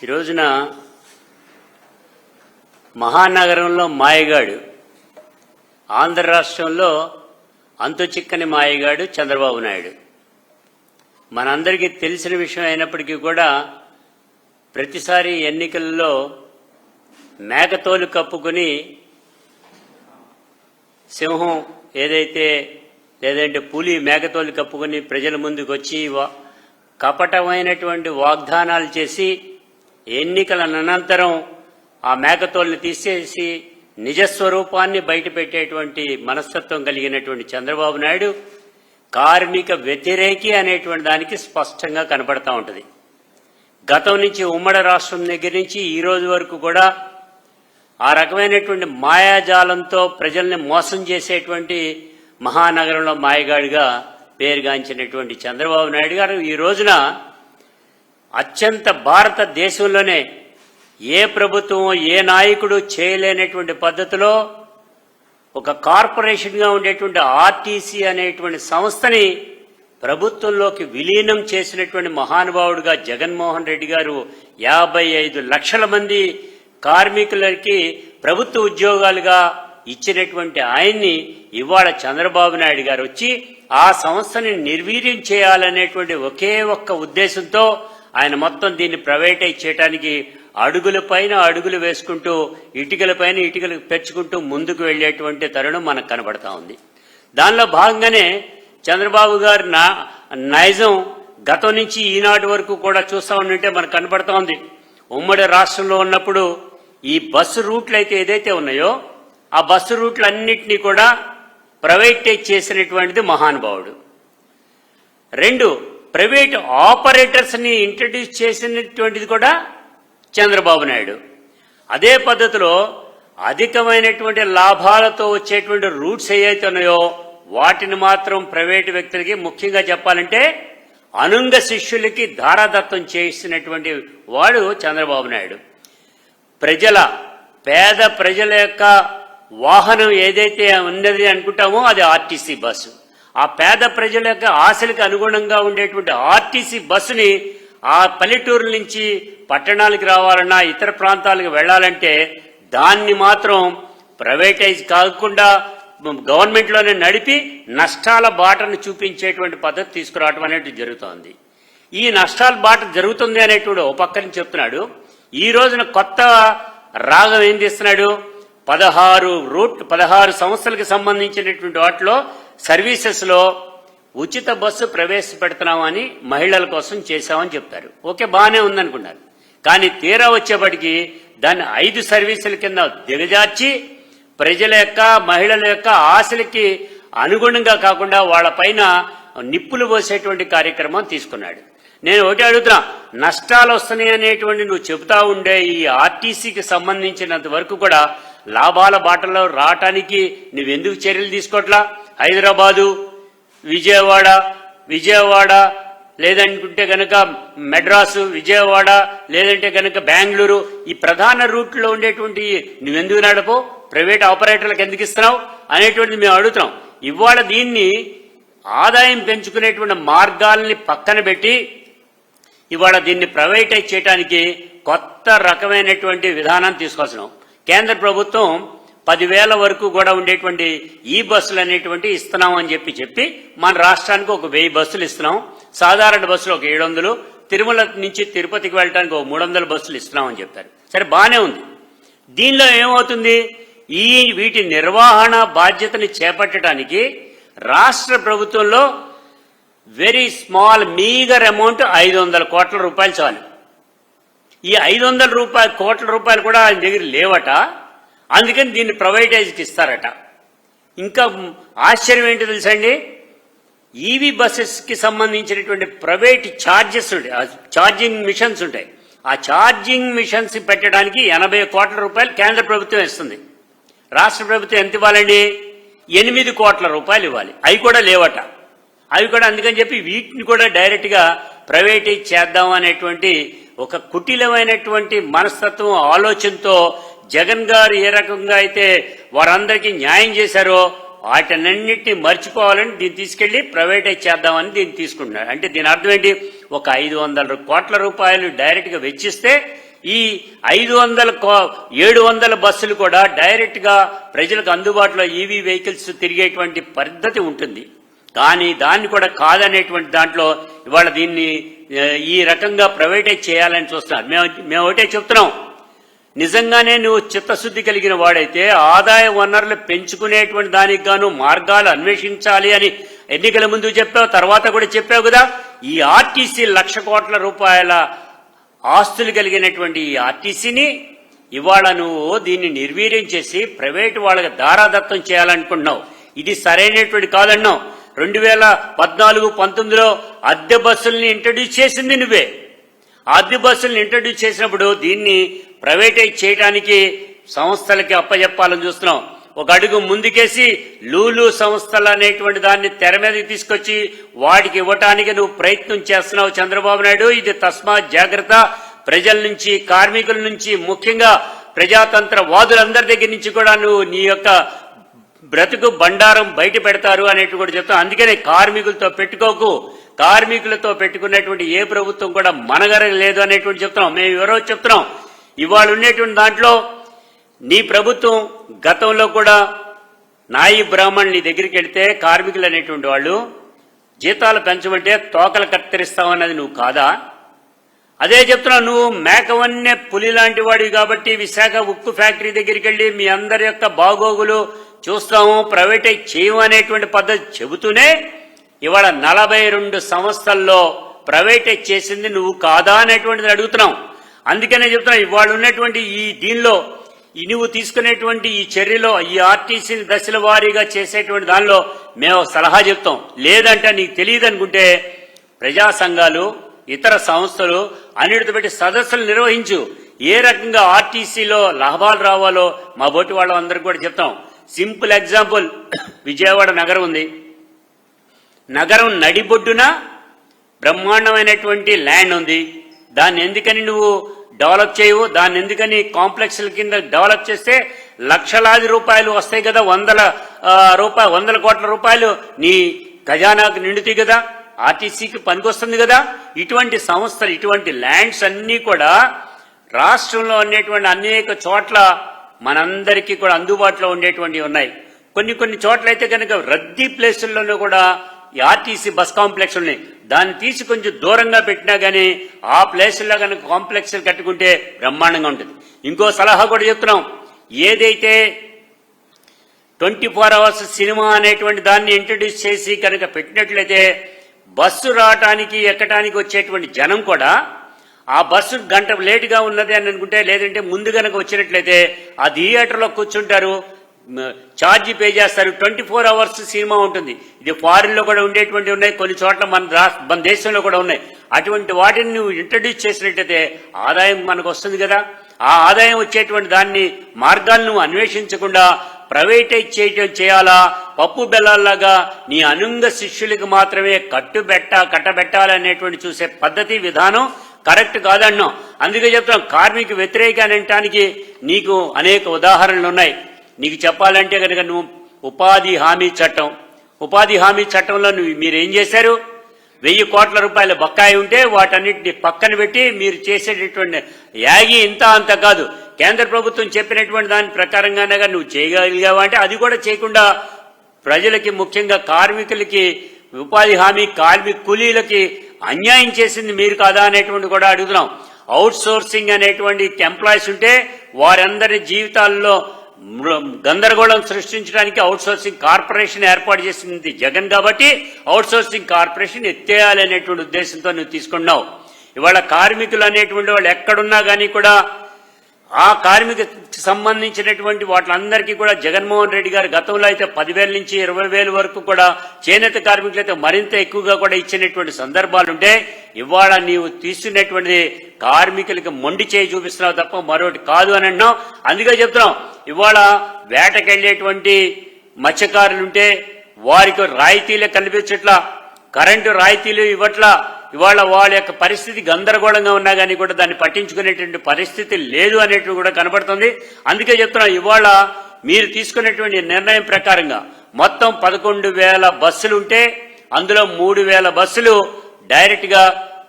ఈ రోజున మహానగరంలో మాయగాడు, ఆంధ్ర రాష్ట్రంలో అంతు చిక్కని మాయగాడు చంద్రబాబు నాయుడు. మనందరికీ తెలిసిన విషయం అయినప్పటికీ కూడా ప్రతిసారి ఎన్నికల్లో మేకతోలు కప్పుకొని సింహం ఏదైతే లేదంటే పులి మేకతోలు కప్పుకొని ప్రజల ముందుకు వచ్చి కపటమైనటువంటి వాగ్దానాలు చేసి ఎన్నికల అనంతరం ఆ మేకతోల్ని తీసేసి నిజస్వరూపాన్ని బయటపెట్టేటువంటి మనస్తత్వం కలిగినటువంటి చంద్రబాబు నాయుడు కార్మిక వ్యతిరేకి అనేటువంటి దానికి స్పష్టంగా కనపడతా ఉంటుంది. గతం నుంచి ఉమ్మడి రాష్ట్రం దగ్గర నుంచి ఈ రోజు వరకు కూడా ఆ రకమైనటువంటి మాయాజాలంతో ప్రజల్ని మోసం చేసేటువంటి మహానగరంలో మాయగాడిగా పేరుగాంచినటువంటి చంద్రబాబు నాయుడు గారు ఈ రోజున అత్యంత భారతదేశంలోనే ఏ ప్రభుత్వం ఏ నాయకుడు చేయలేనటువంటి పద్ధతిలో ఒక కార్పొరేషన్గా ఉండేటువంటి ఆర్టీసీ అనేటువంటి సంస్థని ప్రభుత్వంలోకి విలీనం చేసినటువంటి మహానుభావుడిగా జగన్మోహన్ రెడ్డి గారు 55 లక్షల మంది కార్మికులకి ప్రభుత్వ ఉద్యోగాలుగా ఇచ్చినటువంటి ఆయన్ని ఇవాళ చంద్రబాబు నాయుడు గారు వచ్చి ఆ సంస్థని నిర్వీర్యం చేయాలనేటువంటి ఒకే ఒక్క ఉద్దేశంతో ఆయన మొత్తం దీన్ని ప్రైవేటైజ్ చేయడానికి అడుగులపైన అడుగులు వేసుకుంటూ ఇటుకలపైన ఇటుకలు పెంచుకుంటూ ముందుకు వెళ్లేటువంటి తరుణం మనకు కనబడతా ఉంది. దానిలో భాగంగానే చంద్రబాబు గారి నైజం గతం నుంచి ఈనాటి వరకు కూడా చూస్తా ఉంటే మనకు కనబడతా ఉంది. ఉమ్మడి రాష్ట్రంలో ఉన్నప్పుడు ఈ బస్సు రూట్లు అయితే ఏదైతే ఉన్నాయో ఆ బస్సు రూట్లన్నింటినీ కూడా ప్రైవేటైజ్ చేసినటువంటిది మహానుభావుడు. 2 ప్రైవేట్ ఆపరేటర్స్ని ఇంట్రడ్యూస్ చేసినటువంటిది కూడా చంద్రబాబు నాయుడు. అదే పద్ధతిలో అధికమైనటువంటి లాభాలతో వచ్చేటువంటి రూట్స్ ఏవైతే ఉన్నాయో వాటిని మాత్రం ప్రైవేటు వ్యక్తులకి, ముఖ్యంగా చెప్పాలంటే అనుంగ శిష్యులకి ధారాదత్తం చేసినటువంటి వాడు చంద్రబాబు నాయుడు. పేద ప్రజల యొక్క వాహనం ఏదైతే ఉన్నది అనుకుంటామో అది ఆర్టీసీ బస్సు. ఆ పేద ప్రజల యొక్క ఆశలకు అనుగుణంగా ఉండేటువంటి ఆర్టీసీ బస్సుని ఆ పల్లెటూరు నుంచి పట్టణాలకు రావాలన్నా ఇతర ప్రాంతాలకు వెళ్లాలంటే దాన్ని మాత్రం ప్రైవేటైజ్ కాకుండా గవర్నమెంట్లోనే నడిపి నష్టాల బాటను చూపించేటువంటి పద్ధతి తీసుకురావడం అనేది జరుగుతోంది. ఈ నష్టాల బాట జరుగుతుంది అనేటువంటి ఓ పక్కన చెప్తున్నాడు. ఈ రోజున కొత్త రాగం ఏం తీస్తున్నాడు? 16 సంస్థలకు సంబంధించినటువంటి వాటిలో సర్వీసెస్లో ఉచిత బస్సు ప్రవేశపెడుతున్నామని మహిళల కోసం చేశామని చెప్తారు. ఓకే, బాగానే ఉందనుకున్నారు. కానీ తీరా వచ్చేప్పటికి దాన్ని 5 సర్వీసుల కింద దిగజార్చి ప్రజల యొక్క మహిళల యొక్క ఆశలకి అనుగుణంగా కాకుండా వాళ్ళపైన నిప్పులు పోసేటువంటి కార్యక్రమం తీసుకున్నాడు. నేను ఒకటి అడుగుతున్నా, నష్టాలు వస్తున్నాయి అనేటువంటి నువ్వు చెబుతా ఉండే ఈ ఆర్టీసీకి సంబంధించినంత వరకు కూడా లాభాల బాటలో రావటానికి నువ్వెందుకు చర్యలు తీసుకోవట్లా? హైదరాబాదు, విజయవాడ లేదంటే కనుక మెడ్రాసు, విజయవాడ లేదంటే కనుక బెంగళూరు, ఈ ప్రధాన రూట్లో ఉండేటువంటి నువ్వెందుకు నడపో? ప్రైవేట్ ఆపరేటర్లకు ఎందుకు ఇస్తున్నావు అనేటువంటిది మేము అడుగుతున్నాం. ఇవాళ దీన్ని ఆదాయం పెంచుకునేటువంటి మార్గాల్ని పక్కన పెట్టి ఇవాళ దీన్ని ప్రైవేటైజ్ చేయడానికి కొత్త రకమైనటువంటి విధానం తీసుకొస్తున్నాం. కేంద్ర ప్రభుత్వం 10,000 వరకు కూడా ఉండేటువంటి ఈ బస్సులు అనేటువంటి ఇస్తున్నాం అని చెప్పి మన రాష్ట్రానికి ఒక 1000 బస్సులు ఇస్తున్నాం. సాధారణ బస్సులు ఒక 700, తిరుమల నుంచి తిరుపతికి వెళ్ళడానికి ఒక 300 బస్సులు ఇస్తున్నాం అని చెప్తారు. సరే, బాగానే ఉంది. దీనిలో ఏమవుతుంది? వీటి నిర్వహణ బాధ్యతని చేపట్టడానికి రాష్ట్ర ప్రభుత్వంలో వెరీ స్మాల్ మీగర్ అమౌంట్ 500 కోట్ల రూపాయలు చాలు. ఈ 500 కోట్ల రూపాయలు కూడా ఆయన దగ్గర లేవట. అందుకని దీన్ని ప్రైవేటైజ్కి ఇస్తారట. ఇంకా ఆశ్చర్యం ఏంటో తెలుసండి, ఈవీ బస్సెస్కి సంబంధించినటువంటి ప్రైవేట్ ఛార్జెస్ ఉంటాయి, ఛార్జింగ్ మిషన్స్ ఉంటాయి. ఆ ఛార్జింగ్ మిషన్స్ పెట్టడానికి 80 కోట్ల రూపాయలు కేంద్ర ప్రభుత్వం ఇస్తుంది. రాష్ట్ర ప్రభుత్వం ఎంత ఇవ్వాలండి? 8 కోట్ల రూపాయలు ఇవ్వాలి. అవి కూడా లేవట. అవి కూడా అందుకని చెప్పి వీటిని కూడా డైరెక్ట్గా ప్రైవేటైజ్ చేద్దాం అనేటువంటి ఒక కుటిలమైనటువంటి మనస్తత్వం, ఆలోచనతో జగన్ గారు ఏ రకంగా అయితే వారందరికీ న్యాయం చేశారో వాటన్నింటినీ మర్చిపోవాలని దీన్ని తీసుకెళ్లి ప్రైవేటైజ్ చేద్దామని దీన్ని తీసుకుంటున్నారు. అంటే దీని అర్థం ఏంటి? ఒక 500 కోట్ల రూపాయలు డైరెక్ట్గా వెచ్చిస్తే ఈ 700 బస్సులు కూడా డైరెక్ట్ గా ప్రజలకు అందుబాటులో ఈవీ వెహికల్స్ తిరిగేటువంటి పద్ధతి ఉంటుంది. కానీ దాన్ని కూడా కాదనేటువంటి దాంట్లో ఇవాళ దీన్ని ఈ రకంగా ప్రైవేటైజ్ చేయాలని చూస్తున్నారు. మేము ఒకటే చెప్తున్నాం, నిజంగానే నువ్వు చిత్తశుద్ధి కలిగిన వాడైతే ఆదాయ వనరులు పెంచుకునేటువంటి దానికి గాను మార్గాలు అన్వేషించాలి అని ఎన్నికల ముందు చెప్పావు, తర్వాత కూడా చెప్పావు కదా. ఈ ఆర్టీసీ 1,00,000 కోట్ల రూపాయల ఆస్తులు కలిగినటువంటి ఈ ఆర్టీసీని ఇవాళ నువ్వు దీన్ని నిర్వీర్యం చేసి ప్రైవేటు వాళ్ళకి దారాదత్తం చేయాలనుకుంటున్నావు. ఇది సరైనటువంటి కాదన్నావు. 2014-19లో అద్దె బస్సుల్ని ఇంట్రడ్యూస్ చేసింది నువ్వే. అద్దె బస్సుల్ని ఇంట్రడ్యూస్ చేసినప్పుడు దీన్ని ప్రైవేటైజ్ చేయడానికి సంస్థలకి అప్పచెప్పాలని చూస్తున్నాం. ఒక అడుగు ముందుకేసి లూలు సంస్థలు అనేటువంటి దాన్ని తెర మీదకి తీసుకొచ్చి వాటికి ఇవ్వటానికి నువ్వు ప్రయత్నం చేస్తున్నావు చంద్రబాబు నాయుడు. ఇది తస్మాత్ జాగ్రత్త. ప్రజల నుంచి, కార్మికుల నుంచి, ముఖ్యంగా ప్రజాతంత్ర వాదులందరి దగ్గర నుంచి కూడా నువ్వు నీ యొక్క బ్రతుకు బండారం బయట పెడతారు అనేట్టు కూడా చెప్తాం. అందుకనే కార్మికులతో పెట్టుకోకు. కార్మికులతో పెట్టుకున్నటువంటి ఏ ప్రభుత్వం కూడా మనగరలేదు అనేటువంటి చెప్తున్నాం. మేము ఎవరో చెప్తున్నాం. ఇవాళ ఉండేటువంటి దాంట్లో నీ ప్రభుత్వం గతంలో కూడా నాయి బ్రాహ్మణ్ నీ దగ్గరికి వెళ్తే కార్మికులు అనేటువంటి వాళ్ళు జీతాలు పెంచమంటే తోకలు కత్తిరిస్తామన్నది నువ్వు కాదా? అదే చెప్తున్నావు, నువ్వు మేకవన్నే పులి లాంటి వాడివి కాబట్టి విశాఖ ఉక్కు ఫ్యాక్టరీ దగ్గరికి వెళ్ళి మీ అందరి యొక్క బాగోగులు చూస్తాము, ప్రైవేటైజ్ చేయము అనేటువంటి పద్ధతి చెబుతూనే ఇవాళ 42 సంస్థల్లో ప్రైవేటైజ్ చేసింది నువ్వు కాదా అనేటువంటిది అడుగుతున్నాం. అందుకనే చెప్తున్నాం, ఇవాళ ఉన్నటువంటి ఈ దీనిలో నువ్వు తీసుకునేటువంటి ఈ చర్యలో ఈ ఆర్టీసీని దశల వారీగా చేసేటువంటి దానిలో మేము సలహా చెప్తాం. లేదంటే నీకు తెలియదు అనుకుంటే ప్రజా సంఘాలు, ఇతర సంస్థలు అన్నిటితో పెట్టి సదస్సులు నిర్వహించు. ఏ రకంగా ఆర్టీసీలో లాభాలు రావాలో మా బోటి వాళ్ళందరికీ కూడా చెప్తాం. సింపుల్ ఎగ్జాంపుల్, విజయవాడ నగరం ఉంది. నగరం నడిబొడ్డున బ్రహ్మాండమైనటువంటి ల్యాండ్ ఉంది. దాన్ని ఎందుకని నువ్వు డెవలప్ చేయవు? దాన్ని ఎందుకని కాంప్లెక్స్ల కింద డెవలప్ చేస్తే లక్షలాది రూపాయలు వస్తాయి కదా, 100 కోట్ల రూపాయలు నీ ఖజానాకు నిండుతాయి కదా, ఆర్టీసీకి పనికొస్తుంది కదా. ఇటువంటి సంస్థలు, ఇటువంటి ల్యాండ్స్ అన్నీ కూడా రాష్ట్రంలో ఉండేటువంటి అనేక చోట్ల మనందరికీ కూడా అందుబాటులో ఉండేటువంటివి ఉన్నాయి. కొన్ని చోట్ల అయితే కనుక రద్దీ ప్లేసుల్లోనూ కూడా ఈ ఆర్టీసీ బస్ కాంప్లెక్స్ ఉన్నాయి. దాన్ని తీసి కొంచెం దూరంగా పెట్టినా గానీ ఆ ప్లేసుల్లో కనుక కాంప్లెక్స్ కట్టుకుంటే బ్రహ్మాండంగా ఉంటుంది. ఇంకో సలహా కూడా చెప్తున్నాం, ఏదైతే 24 అవర్స్ సినిమా అనేటువంటి దాన్ని ఇంట్రడ్యూస్ చేసి కనుక పెట్టినట్లయితే బస్సు రావటానికి ఎక్కటానికి వచ్చేటువంటి జనం కూడా ఆ బస్సు గంట లేటుగా ఉన్నది అని అనుకుంటే, లేదంటే ముందు కనుక వచ్చినట్లయితే ఆ థియేటర్లో కూర్చుంటారు, ఛార్జీ పే చేస్తారు. 24 అవర్స్ సినిమా ఉంటుంది. ఇది ఫారిన్ లో కూడా ఉండేటువంటి ఉన్నాయి, కొన్ని చోట్ల మన దేశంలో కూడా ఉన్నాయి. అటువంటి వాటిని నువ్వు ఇంట్రడ్యూస్ చేసినట్టయితే ఆదాయం మనకు వస్తుంది కదా. ఆ ఆదాయం వచ్చేటువంటి దాన్ని మార్గాలను నువ్వు అన్వేషించకుండా ప్రైవేటైజ్ చేయాలా? పప్పు బెల్లాల్లాగా నీ అనుంగ శిష్యులకు మాత్రమే కట్టబెట్టాలనేటువంటి చూసే పద్ధతి విధానం కరెక్ట్ కాదన్నాం. అందుకే చెప్తాం, కార్మిక వ్యతిరేక అనటానికి నీకు అనేక ఉదాహరణలు ఉన్నాయి. నీకు చెప్పాలంటే కనుక నువ్వు ఉపాధి హామీ చట్టంలో మీరేం చేశారు? 1000 కోట్ల రూపాయల బకాయి ఉంటే వాటన్నిటిని పక్కన పెట్టి మీరు చేసేటటువంటి యాగి ఇంత అంత కాదు, కేంద్ర ప్రభుత్వం చెప్పినటువంటి దాని ప్రకారంగానే నువ్వు చేయగలిగావా అంటే అది కూడా చేయకుండా ప్రజలకి, ముఖ్యంగా కార్మికులకి, ఉపాధి హామీ కార్మిక కూలీలకి అన్యాయం చేసింది మీరు కాదా అనేటువంటి కూడా అడుగుతున్నాం. అవుట్ సోర్సింగ్ అనేటువంటి ఎంప్లాయీస్ ఉంటే వారందరి జీవితాల్లో గందరగోళం సృష్టించడానికి అవుట్ సోర్సింగ్ కార్పొరేషన్ ఏర్పాటు చేసింది జగన్ కాబట్టి అవుట్ సోర్సింగ్ కార్పొరేషన్ ఎత్తేయాలి అనేటువంటి ఉద్దేశంతో నువ్వు తీసుకున్నావు. ఇవాళ కార్మికులు అనేటువంటి వాళ్ళు ఎక్కడున్నా కానీ కూడా ఆ కార్మిక సంబంధించినటువంటి వాటిలందరికీ కూడా జగన్మోహన్ రెడ్డి గారు గతంలో అయితే 10,000 నుంచి 20,000 వరకు కూడా చేనేత కార్మికులైతే మరింత ఎక్కువగా కూడా ఇచ్చినటువంటి సందర్భాలుంటే ఇవాళ నీవు తీసుకున్నటువంటిది కార్మికులకి మొండి చేయి చూపిస్తున్నావు తప్ప మరొకటి కాదు అని అన్నాం. అందుకే చెప్తున్నాం, ఇవాళ వేటకెళ్లేటువంటి మత్స్యకారులుంటే వారికి రాయితీలే కల్పించట్లా, కరెంటు రాయితీలు ఇవ్వట్లా. ఇవాళ వాళ్ళ యొక్క పరిస్థితి గందరగోళంగా ఉన్నా కానీ కూడా దాన్ని పట్టించుకునేటువంటి పరిస్థితి లేదు అనేటువంటి కూడా కనబడుతుంది. అందుకే చెప్తున్నాం, ఇవాళ మీరు తీసుకునేటువంటి నిర్ణయం ప్రకారంగా మొత్తం 11,000 బస్సులు ఉంటే అందులో 3,000 బస్సులు డైరెక్ట్ గా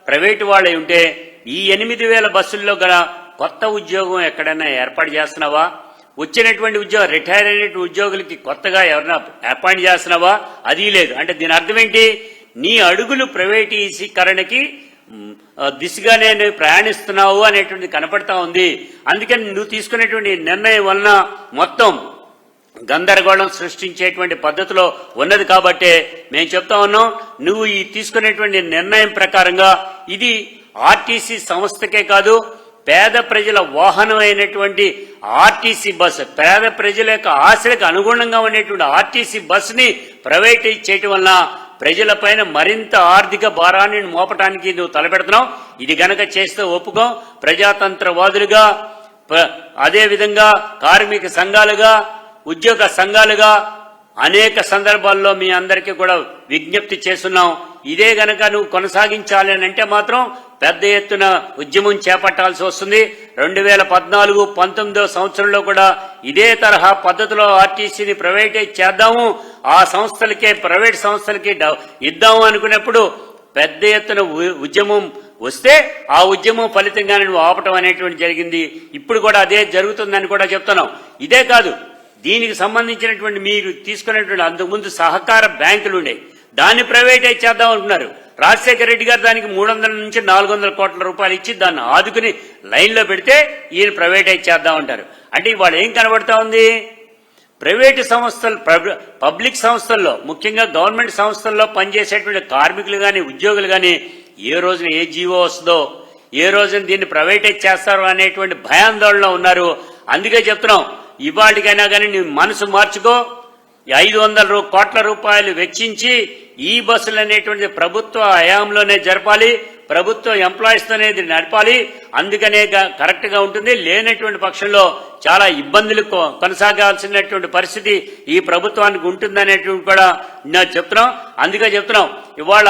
ప్రైవేటు వాళ్ళే ఉంటే ఈ 8,000 బస్సుల్లో గల కొత్త ఉద్యోగం ఎక్కడైనా ఏర్పాటు చేస్తున్నావా? వచ్చినటువంటి ఉద్యోగం రిటైర్ అయినటువంటి ఉద్యోగులకి కొత్తగా ఎవరైనా అపాయింట్ చేస్తున్నావా? అది లేదు. అంటే దీని అర్థం ఏంటి? నీ అడుగులు ప్రైవేటీకరణకి దిశగానే నువ్వు ప్రయాణిస్తున్నావు అనేటువంటి కనపడతా ఉంది. అందుకని నువ్వు తీసుకునేటువంటి నిర్ణయం వలన మొత్తం గందరగోళం సృష్టించేటువంటి పద్ధతిలో ఉన్నది. కాబట్టే మేము చెప్తా ఉన్నాం, నువ్వు ఈ తీసుకునేటువంటి నిర్ణయం ప్రకారంగా ఇది ఆర్టీసీ సంస్థకే కాదు, పేద ప్రజల వాహనం అయినటువంటి ఆర్టీసీ బస్సు, పేద ప్రజల యొక్క ఆశలకు అనుగుణంగా ఉండేటువంటి ఆర్టీసీ బస్సుని ప్రైవేటైజ్ చేయటం వలన ప్రజలపైన మరింత ఆర్థిక భారాన్ని మోపటానికి నువ్వు తలపెడుతున్నావు. ఇది గనక చేస్తే ఒప్పుకోం. ప్రజాతంత్రవాదులుగా, అదేవిధంగా కార్మిక సంఘాలుగా, ఉద్యోగ సంఘాలుగా అనేక సందర్భాల్లో మీ అందరికీ కూడా విజ్ఞప్తి చేస్తున్నాం. ఇదే గనక నువ్వు కొనసాగించాలి అని అంటే మాత్రం పెద్ద ఎత్తున ఉద్యమం చేపట్టాల్సి వస్తుంది. 2014-19 సంవత్సరంలో కూడా ఇదే తరహా పద్ధతిలో ఆర్టీసీని ప్రైవేటైజ్ చేద్దాము, ఆ సంస్థలకే, ప్రైవేట్ సంస్థలకి ఇద్దాము అనుకున్నప్పుడు పెద్ద ఎత్తున ఉద్యమం వస్తే ఆ ఉద్యమం ఫలితంగానే నువ్వు ఆపటం అనేటువంటి జరిగింది. ఇప్పుడు కూడా అదే జరుగుతుందని కూడా చెప్తున్నాం. ఇదే కాదు, దీనికి సంబంధించినటువంటి మీరు తీసుకునేటువంటి అంతకుముందు సహకార బ్యాంకులు ఉండేవి, దాన్ని ప్రైవేటైజ్ చేద్దాం అనుకున్నారు. రాజశేఖర రెడ్డి గారు దానికి 300 నుంచి 400 కోట్ల రూపాయలు ఇచ్చి దాన్ని ఆదుకుని లైన్లో పెడితే ఈయన ప్రైవేటైజ్ చేద్దాం అంటారు. అంటే ఇవాళ ఏం కనబడతా ఉంది? ప్రైవేటు సంస్థలు, పబ్లిక్ సంస్థల్లో, ముఖ్యంగా గవర్నమెంట్ సంస్థల్లో పనిచేసేటువంటి కార్మికులు కానీ, ఉద్యోగులు కానీ ఏ రోజున ఏ జీవో వస్తుందో, ఏ రోజున దీన్ని ప్రైవేటైజ్ చేస్తారో అనేటువంటి భయాందోళనలో ఉన్నారు. అందుకే చెప్తున్నాం, ఇవాళకైనా కానీ నీ మనసు మార్చుకో. 500 కోట్ల రూపాయలు వెచ్చించి ఈ బస్సులు అనేటువంటి ప్రభుత్వ హయాంలోనే జరపాలి, ప్రభుత్వ ఎంప్లాయీస్ తోనే నడపాలి. అందుకనే కరెక్ట్ గా ఉంటుంది. లేనటువంటి పక్షంలో చాలా ఇబ్బందులు కొనసాగాల్సినటువంటి పరిస్థితి ఈ ప్రభుత్వానికి ఉంటుందనేటువంటి కూడా నేను చెప్తున్నాం. అందుకే చెప్తున్నాం, ఇవాళ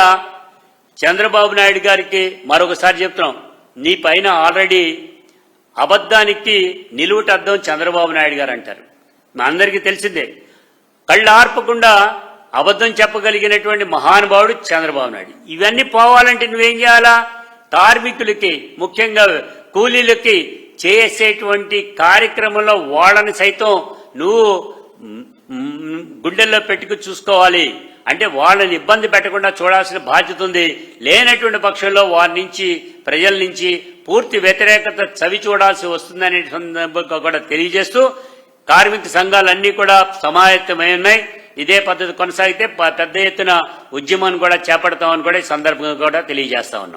చంద్రబాబు నాయుడు గారికి మరొకసారి చెప్తున్నాం, నీ పైన ఆల్రెడీ అబద్ధానికి నిలువుటద్దం చంద్రబాబు నాయుడు గారు అంటారు. మా అందరికీ తెలిసిందే. కళ్ళు ఆర్పకుండా అబద్ధం చెప్పగలిగినటువంటి మహానుభావుడు చంద్రబాబు నాయుడు. ఇవన్నీ పోవాలంటే నువ్వేం చేయాలా? కార్మికులకి, ముఖ్యంగా కూలీలకి చేసేటువంటి కార్యక్రమంలో వాళ్ళని సైతం నువ్వు గుండెల్లో పెట్టుకు చూసుకోవాలి. అంటే వాళ్ళని ఇబ్బంది పెట్టకుండా చూడాల్సిన బాధ్యత ఉంది. లేనటువంటి పక్షంలో వారి నుంచి, ప్రజల నుంచి పూర్తి వ్యతిరేకత చవి చూడాల్సి వస్తుందనే సందర్భంగా కూడా తెలియజేస్తూ, కార్మిక సంఘాలన్నీ కూడా సమాయత్తమై ఉన్నాయి. ఇదే పద్ధతి కొనసాగితే పెద్ద ఎత్తున ఉద్యమాన్ని కూడా చేపడతామని కూడా ఈ సందర్భంగా కూడా తెలియజేస్తా ఉన్నాం.